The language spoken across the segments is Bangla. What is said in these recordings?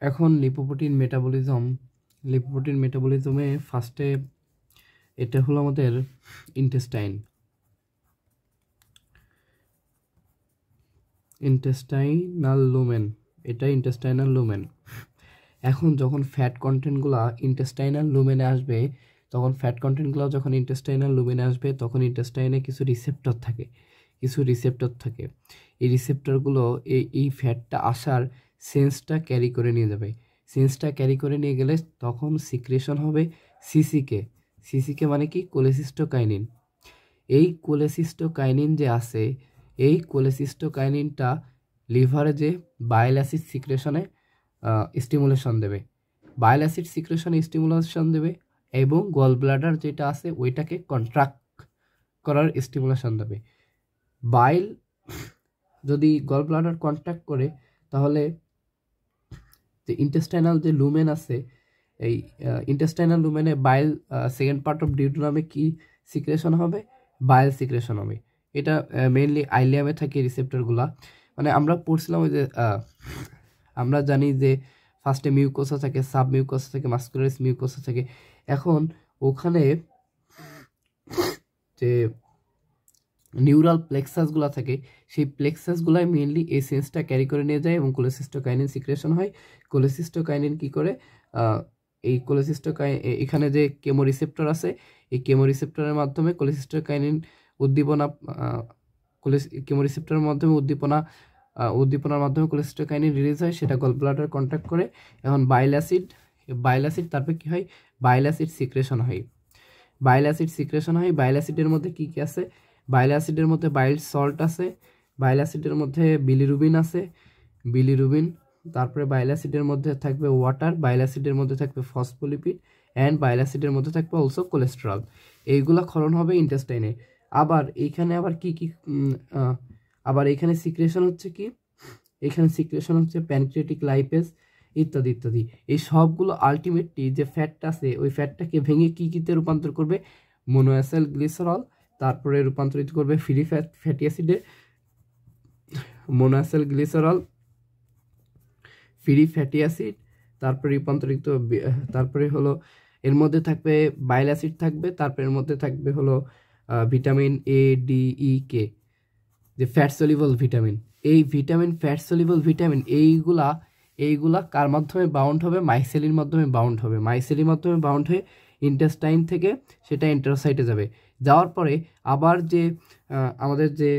এখন লিপোপ্রোটিন মেটাবলিজমে ফার্স্টে এটা হলো আমাদের ইন্টেস্টাইনাল লুমেন। এটা ইন্টেস্টাইনাল লুমেন। এখন যখন ফ্যাট কন্টেন্টগুলো ইন্টেস্টাইনাল লুমেনে আসবে, তখন ইন্টেস্টাইনে কিছু রিসেপ্টর থাকে। এই রিসেপ্টরগুলো এই ফ্যাটটা আসার সেন্সটা ক্যারি করে নিয়ে যাবে। সেন্সটা ক্যারি করে নিয়ে গেলে তখন সিক্রেশন হবে সিসিকে মানে কি, কোলেসিস্টোকাইনিন। এই কোলেসিস্টোকাইনিন যে আছে, এই কোলেসিস্টোকাইনিনটা লিভারে যে বাইল অ্যাসিড সিক্রেশনে স্টিমুলেশন দেবে এবং গল ব্লাডার যেটা আছে ওইটাকে কন্ট্রাক্ট করার স্টিমুলেশন দেবে। বাইল যদি গল ব্লাডার কন্ট্রাক্ট করে, তাহলে যে ইন্টেস্টাইনাল যে লুমেন আছে, এই ইন্টেস্টাইনাল লুমেনে বাইল সেকেন্ড পার্ট অফ ডিউটোনামে কি সিক্রেশন হবে? বাইল সিক্রেশন হবে। এটা মেইনলি আইলিয়ামে থাকে রিসেপ্টরগুলা। মানে আমরা পড়ছিলাম ওই যে আমরা জানি যে ফার্স্টে মিউকোসা থাকে, সাব মিউকোসা থাকে, মাস্কুলারিস মিউকোসা থাকে। এখন ওখানে যে নিউরাল প্লেক্সাসগুলো থাকে, সেই প্লেক্সাসগুলাই মেইনলি এই সেন্সটা ক্যারি করে নিয়ে যায় এবং কোলেসিস্টোকাইনিন সিক্রেশন হয়। কোলেসিস্টোকাইনিন কি করে, এই এখানে যে কেমো রিসেপ্টর আছে, এই কেমো রিসেপ্টরের মাধ্যমে কোলেসিস্টোকাইনিন উদ্দীপনার মাধ্যমে কোলেসিস্টোকাইনিন রিলিজ হয়, সেটা গল ব্লাডার কন্ট্যাক্ট করে। এখন বাইল অ্যাসিড তারপরে কি হয়, বাইল অ্যাসিড সিক্রেশন হয়। বাইল অ্যাসিডের মধ্যে কি কি আছে? বাইল অ্যাসিডের মধ্যে বাইল সল্ট আছে, বাইল অ্যাসিডের মধ্যে বিলিরুবিন আছে, তারপরে বাইল অ্যাসিডের মধ্যে থাকবে ওয়াটার, বাইল অ্যাসিডের মধ্যে থাকবে ফসফোলিপিড অ্যান্ড বাইল অ্যাসিডের মধ্যে থাকবে অলসো কোলেস্টেরল। এইগুলা ক্ষরণ হবে ইন্টেস্টাইনে। আবার এখানে সিক্রেশন হচ্ছে কি, এখানে সিক্রেশন হচ্ছে প্যানক্রিয়াটিক লাইপেজ ইত্যাদি ইত্যাদি। এই সবগুলো আলটিমেটলি যে ফ্যাটটা আছে, ওই ফ্যাটটাকে ভেঙে কিতে রূপান্তর করবে? মোনোঅ্যাসাইল গ্লিসারল, তারপরে রূপান্তরিত করবে ফ্রি ফ্যাটি অ্যাসিডে। Monoacyl glycerol, free fatty acid, তারপরে হলো এর মধ্যে থাকবে বাইল অ্যাসিড থাকবে, তারপরে এর মধ্যে থাকবে হলো ভিটামিন এ ডি ই কে, যে ফ্যাট সলিউবল ভিটামিন। এই ফ্যাট সলিউবল ভিটামিন এইগুলা কার মাধ্যমে বাউন্ড হবে? মাইসেলির মাধ্যমে বাউন্ড হয়ে ইন্টেস্টাইন থেকে সেটা এন্টেরোসাইটে যাওয়ার পরে আবার যে আমাদের যে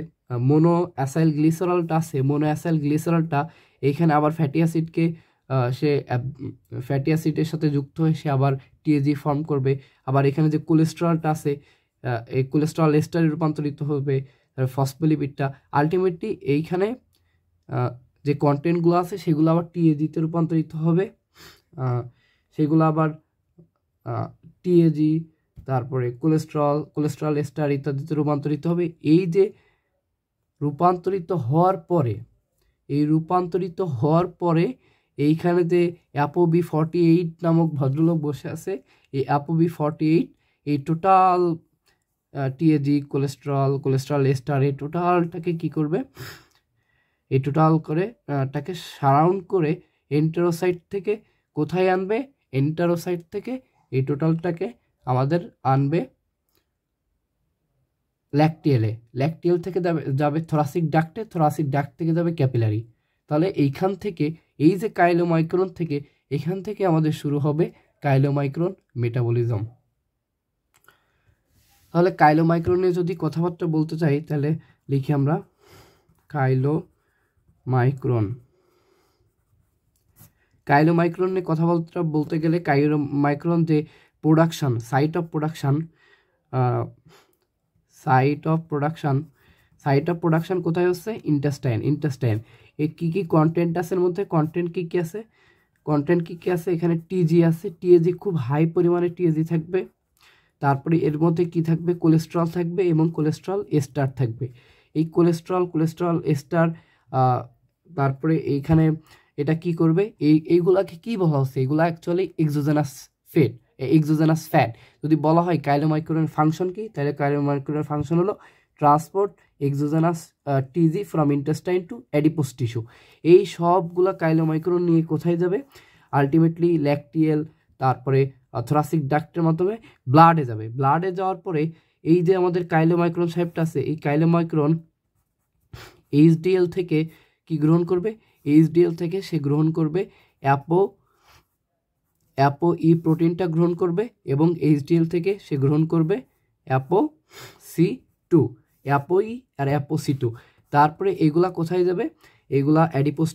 মোনোঅ্যাসাইল গ্লিসারলটা এইখানে আবার ফ্যাটি অ্যাসিডের সাথে যুক্ত হয়ে সে আবার টিএজি ফর্ম করবে। আবার এখানে যে কোলেস্টেরলটা আছে, এই কোলেস্টেরল এস্টারে রূপান্তরিত হবে ফসফোলিপিডটা। আলটিমেটলি এইখানে যে কন্টেন্টগুলো আছে সেগুলো আবার টিএজিতে রূপান্তরিত হবে, সেগুলো আবার টিএজি, তারপরে কোলেস্টেরল এস্টার ইত্যাদিতে রূপান্তরিত হবে। এই যে রূপান্তরিত হওয়ার পরে এইখানে যে ApoB48 নামক ভদ্রলোক বসে আছে, এই ApoB48 এই টোটাল টিএজি, কোলেস্টেরল এস্টার, এই টোটালটাকে কি করবে? এই টোটাল করে তাকে সারাউন্ড করে এন্টেরোসাইট থেকে কোথায় আনবে? এন্টেরোসাইট থেকে এই টোটালটাকে আমাদের আনবে ল্যাকটিয়েল থেকে যাবে থোরাসিক ডাক্ট থেকে যাবে ক্যাপিলারি। তাহলে এইখান থেকে এই যে কাইলোমাইক্রন থেকে, এখান থেকে আমাদের শুরু হবে কাইলোমাইক্রন মেটাবলিজম। তাহলে কাইলোমাইক্রনে যদি কথাবার্তা বলতে চাই, তাহলে লিখি আমরা কাইলোমাইক্রনে কথাবার্তা বলতে গেলে কাইলোমাইক্রন যে প্রোডাকশন, সাইট অফ প্রোডাকশন কোথায় হচ্ছে? ইন্টেস্টাইন। এর কি কন্টেন্ট আছে? এর মধ্যে কন্টেন্ট কি আছে? এখানে টিজি আছে, টিএজি খুব হাই পরিমাণে টিএজি থাকবে। তারপরে এর মধ্যে কি থাকবে? কোলেস্টেরল থাকবে এবং কোলেস্টেরল এস্টার থাকবে। এই কোলেস্টেরল এস্টার, তারপরে এইখানে এটা কি করবে? এইগুলাকে কি বলা হচ্ছে? এগুলা অ্যাকচুয়ালি এক্সোজেনাস ফ্যাট। যদি বলা হয় কাইলোমাইক্রনের ফাংশন কি, তাহলে কাইলোমাইক্রনের ফাংশন হলো transport exogenous TG from intestine to adipose tissue. এই সবগুলা কাইলোমাইক্রন নিয়ে কোথায় যাবে? আলটিমেটলি ল্যাকটিয়েল তারপরে থোরাসিক ডাক্টের মাধ্যমে ব্লাডে যাবে। ব্লাডে যাওয়ার পরে এই যে আমাদের কাইলোমাইক্রন সাহেবটা আছে, এই কাইলোমাইক্রন এইচডিএল থেকে কি গ্রহণ করবে, এইচডিএল থেকে সে গ্রহণ করবে অ্যাপো ই প্রোটিনটা গ্রহণ করবে এবং এইচডিএল থেকে সে গ্রহণ করবে অ্যাপো ই আর অ্যাপো-C2। তারপরে এগুলা কোথায় যাবে, এগুলা অ্যাডিপোস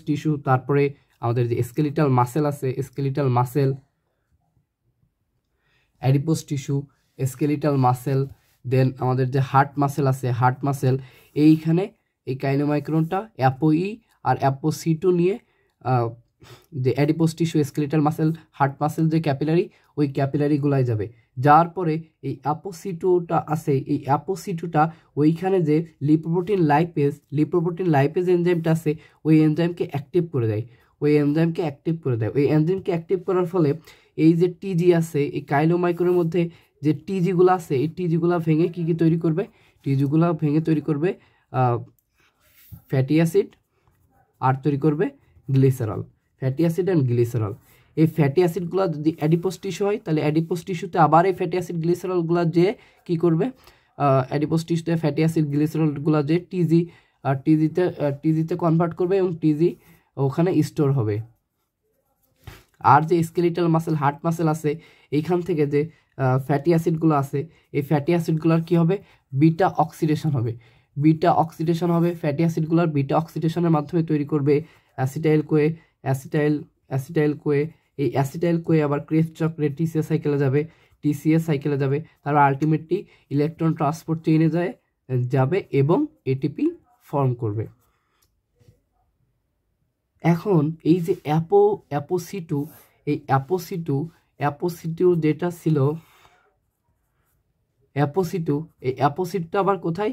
টিস্যু, তারপরে আমাদের যে স্কেলিটাল মাসেল আছে, skeletal muscle, adipose tissue, skeletal muscle, then আমাদের যে হার্ট মাসেল আছে, হার্ট মাসেল, এইখানে এই কাইলোমাইক্রনটা অ্যাপো-ই আর অ্যাপো-C2 নিয়ে যে adipose tissue, skeletal muscle, heart muscle যে ক্যাপিলারি, ওই ক্যাপিলারিগুলাই যাবে। যাওয়ার পরে এই অ্যাপো-C2টা আছে, এই অ্যাপো-C2টা ওইখানে যে লিপোপ্রোটিন লাইপেজ এনজাইমটা আছে, ওই এনজাইমকে অ্যাক্টিভ করে দেয়। ওই এনজাইমকে অ্যাক্টিভ করার ফলে এই যে টিজি আছে, এই কাইলোমাইক্রনের মধ্যে যে টিজিগুলো আছে, এই টিজিগুলো ভেঙে কী তৈরি করবে, টিজিগুলো ভেঙে তৈরি করবে ফ্যাটি অ্যাসিড আর তৈরি করবে glycerol, fatty acid and glycerol. এই ফ্যাটি অ্যাসিডগুলো যদি অ্যাডিপোস টিস্যু হয়, তাহলে অ্যাডিপোস টিস্যুতে আবার এই ফ্যাটি অ্যাসিড গ্লিসারলগুলো যে কী করবে, অ্যাডিপোস টিস্যুতে ফ্যাটি অ্যাসিড গ্লিসারলগুলো যে টিজিতে কনভার্ট করবে এবং টিজি ওখানে স্টোর হবে। আর যে স্কেলিটাল মাসেল, হার্ট মাসেল আছে, এইখান থেকে যে ফ্যাটি অ্যাসিডগুলো আছে, এই ফ্যাটি অ্যাসিডগুলোর কী হবে, বিটা অক্সিডেশন হবে। ফ্যাটি অ্যাসিডগুলোর বিটা অক্সিডেশনের মাধ্যমে তৈরি করবে অ্যাসিটাইল কোয়ে, এই অ্যাসিটাইল কোয়ে আবার ক্রেবস চক্রে টিসিএস সাইকেলে যাবে, তারপর আলটিমেটলি ইলেকট্রন ট্রান্সপোর্ট চেইনে যাবে এবং এটিপি ফর্ম করবে। এখন এই যে অ্যাপো-C2, এই অ্যাপো-C2 যেটা ছিল এই অ্যাপো-C2টা আবার কোথায়,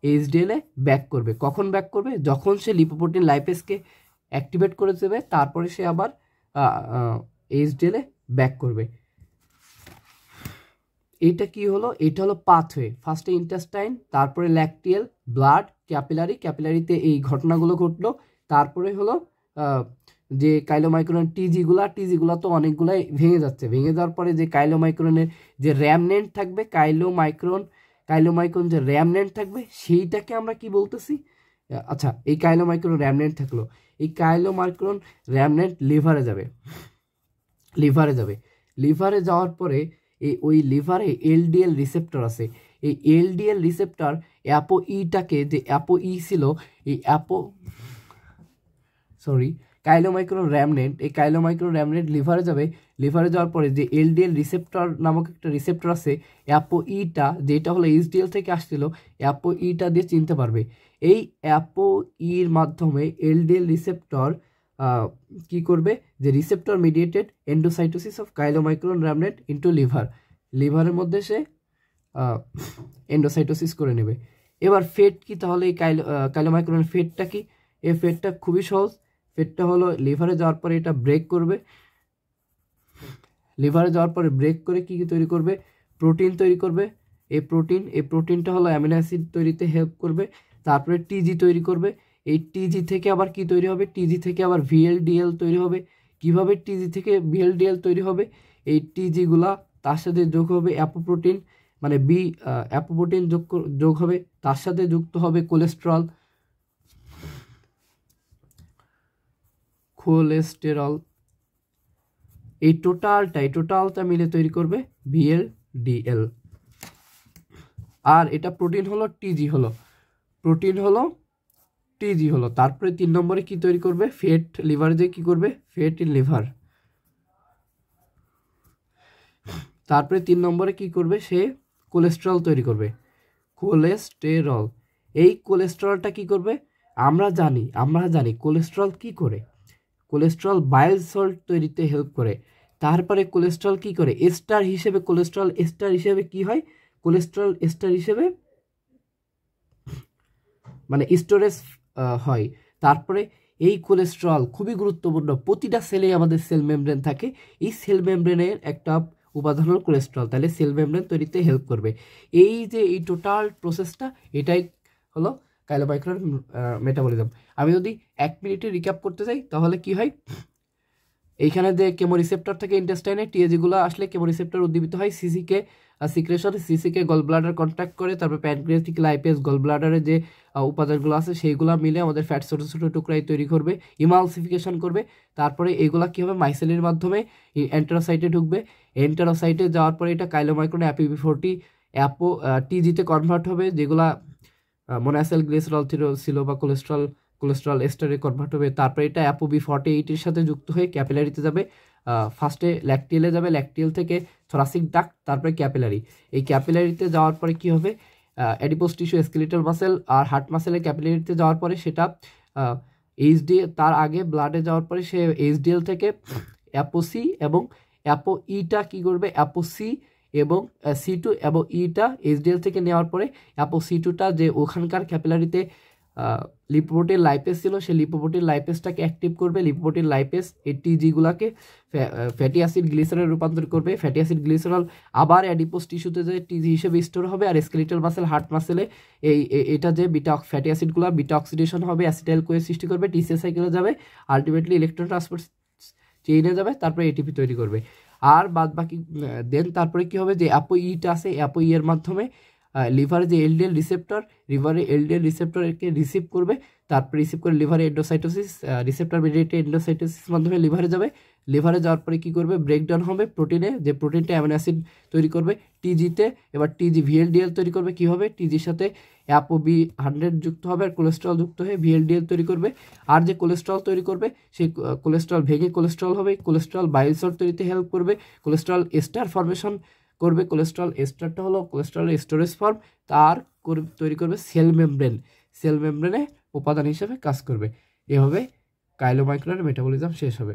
এইচডিএলে ব্যাক করবে। কখন ব্যাক করবে, যখন সে লিপোপ্রোটিন লাইপেজকে অ্যাক্টিভেট করে দেবে, তারপরে সে আবার এইচডিএলে ব্যাক করবে। এটা কি হলো, এটা হলো পাথওয়ে। ফার্স্টে ইন্টেস্টাইন, তারপরে ল্যাকটিয়েল, ব্লাড, ক্যাপিলারিতে এই ঘটনাগুলো ঘটলো। তারপরে হলো যে কাইলোমাইক্রনের টিজিগুলা তো অনেকগুলাই ভেঙে যাচ্ছে। ভেঙে যাওয়ার পরে যে কাইলোমাইক্রনের যে র্যামনেন্ট থাকবে, কাইলোমাইক্রন যে র্যামনেন্ট থাকবে, সেইটাকে আমরা কি বলতেছি, আচ্ছা এই কাইলোমাইক্রন র্যামনেন্ট থাকলো, এই কাইলোমাইক্রন র্যামনেন্ট লিভারে যাওয়ার পরে ওই লিভারে এলডিএল রিসেপ্টর আছে। এই এলডিএল রিসেপ্টর অ্যাপো-ইটাকে, যে অ্যাপো-ই ছিল, এই কাইলোমাইক্রন র্যামনেন্ট, এই কাইলোমাইক্রন র্যামনেন্ট লিভারে যাওয়ার পরে যে এলডিএল রিসেপ্টর নামক একটা রিসেপ্টর আছে, অ্যাপো-ইটা যেটা হলো এইচডিএল থেকে আসছিল, অ্যাপো-ইটা দিয়ে চিনতে পারবে। এই অ্যাপো-ইর মাধ্যমে এলডিএল রিসেপ্টর কি করবে, যে receptor mediated endocytosis of chylomicron remnant into লিভারের মধ্যে সে এন্ডোসাইটোসিস করে নেবে। এবার ফেট কি, তাহলে এই কাইলোমাইক্রনের ফেটটা কি, এই ফেটটা খুবই সহজ। ফেটটা হলো লিভারে যাওয়ার পরে এটা ব্রেক করে কি তৈরি করবে, প্রোটিন তৈরি করবে। এই প্রোটিনটা হলো অ্যামিনো অ্যাসিড তৈরিতে হেল্প করবে। তারপরে টিজি তৈরি করবে। এই টিজি থেকে আবার কি তৈরি হবে, টিজি থেকে আবার ভিএলডিএল তৈরি হবে। কিভাবে টিজি থেকে ভিএলডিএল তৈরি হবে, এই টিজিগুলা তার সাথে যোগ হবে অ্যাপোপ্রোটিন, মানে অ্যাপোপ্রোটিন যোগ হবে, তার সাথে যুক্ত হবে কোলেস্টেরল, এই টোটালটা মিলে তৈরি করবে ভিএলডিএল। আর এটা প্রোটিন হলো টিজি হলো। তারপরে 3 নম্বরে কি তৈরি করবে, ফ্যাট, লিভারে যে কি করবে, ফ্যাট ইন লিভার। তারপরে 3 নম্বরে কি করবে, সে কোলেস্টেরল তৈরি করবে, কোলেস্টেরল। এই কোলেস্টেরলটা কি করবে, আমরা জানি কোলেস্টেরল কি করে, কোলেস্টেরল বাইল সল্ট তৈরিতে হেল্প করে। তারপরে কোলেস্টেরল কি করে, কোলেস্টেরল এস্টার হিসেবে কি হয়, কোলেস্টেরল এস্টার হিসেবে মানে স্টোরেজ হয়। তারপরে এই কোলেস্টেরল খুবই গুরুত্বপূর্ণ, প্রতিটা সেলে আমাদের সেল মেমব্রেন থাকে, এই সেল মেমব্রেনের একটা উপাদান হল কোলেস্টেরল, তাহলে সেল মেমব্রেন তৈরিতে হেল্প করবে। এই যে এই টোটাল প্রসেসটা, এটাই হলো কাইলোমাইক্রোর মেটাবলিজম। আমি যদি 1 মিনিটে রিক্যাপ করতে চাই তাহলে কি হয়, এইখানে যে কেমোরিসেপ্টর থেকে ইন্টেস্টাইনে টিএজিগুলো আসলে কেমোরিসেপ্টর উদ্দীপিত হয়, সিসিকে সিক্রেশন, সিসিকে গল ব্লাডার কন্ট্যাক্ট করে, তারপর প্যানক্রিয়াটিক লাইপেজ গল ব্লাডারে যে উপাদানগুলো আছে সেইগুলো মিলে আমাদের ফ্যাট ছোটো ছোটো টুকরাই তৈরি করবে, ইমালসিফিকেশন করবে। তারপরে এগুলা কী হবে, মাইসেলের মাধ্যমে এন্টারোসাইটে ঢুকবে। এন্টারোসাইটে যাওয়ার পরে এটা কাইলোমাইক্রন অ্যাপিবি40 টিজিতে কনভার্ট হবে, যেগুলা মোনাসেল গ্লিসারল ছিল বা কোলেস্ট্রল এস্টারে কনভার্ট হবে। তারপরে এটা অ্যাপোবি48 এর সাথে যুক্ত হয়ে ক্যাপিলারিতে যাবে। ফার্স্টে ল্যাকটিয়ালে যাবে, ল্যাকটিয়াল থেকে থোরাসিক ডাক্ট, তারপরে ক্যাপিলারি। এই ক্যাপিলারিতে যাওয়ার পরে কি হবে, অ্যাডিপোস টিস্যু, স্কেলিটাল মাসেল আর হার্ট মাসেলের ক্যাপিলারিতে যাওয়ার পরে সেটা এইচডি, তার আগে ব্লাডে যাওয়ার পরে সে এইচডিএল থেকে অ্যাপোসি এবং অ্যাপোইটা কি করবে, অ্যাপোসি এবং C2 এবং ইটা এইচডিএল থেকে নেওয়ার পরে অ্যাপোসি2টা যে ওখানকার ক্যাপিলারিতে লিপোপ্রোটিন লাইপেস ছিল, সেই লিপোপ্রোটিন লাইপেসটাকে অ্যাক্টিভ করবে। লিপোপ্রোটিন লাইপেস এই টিজিগুলাকে ফ্যাটি অ্যাসিড গ্লিসারলে রূপান্তর করবে। ফ্যাটি অ্যাসিড গ্লিসারল আবার অ্যাডিপোস টিস্যুতে যে টিজি হিসেবে স্টোর হবে, আর স্কেলিটাল মাসেল, হার্ট মাসেলে এটা যে ফ্যাটি অ্যাসিডগুলো বিটা অক্সিডেশন হবে, অ্যাসিটাইল কোয়ে সৃষ্টি করবে, টিসি সাইকেলে যাবে, আলটিমেটলি ইলেকট্রন ট্রান্সপোর্ট চেইনে যাবে, তারপরে এটিপি তৈরি করবে। আর বাদ বাকি দেন তারপরে কি হবে, যে অ্যাপোইটা আছে, অ্যাপোই এর মাধ্যমে লিভারে যে এলডিএল রিসেপ্টর, লিভারে এলডিএল রিসেপ্টরকে রিসিভ করবে, তারপরে রিসিভ করে লিভারে এন্ডোসাইটোসিস, রিসেপ্টর মিডিয়েটেড এন্ডোসাইটোসিস মাধ্যমে লিভারে যাবে। লিভারে যাওয়ার পরে কি করবে, ব্রেকডাউন হবে প্রোটিনে, যে প্রোটিনটা অ্যামিনো অ্যাসিড তৈরি করবে টিজিতে। এবার টিজি ভিএলডিএল তৈরি করবে, কি হবে, টিজির সাথে অ্যাপোবি100 যুক্ত হবে আর কোলেস্ট্রল যুক্ত হয়ে ভিএলডিএল তৈরি করবে। আর যে কোলেস্ট্রল তৈরি করবে সেই কোলেস্ট্রল ভেঙে কোলেস্ট্রল হবে, কোলেস্ট্রল বাইল সল্ট তৈরিতে হেল্প করবে, কোলেস্ট্রল এস্টার ফর্মেশন করবে। কোলেস্ট্রল এস্টারটা হলো কোলেস্ট্রলের স্টোরেজ ফর্ম, তার তৈরি করবে সেল মেমব্রেন, সেল মেমব্রেনে উপাদান হিসেবে কাজ করবে। এভাবে কাইলোমাইক্রনের মেটাবলিজম শেষ হবে।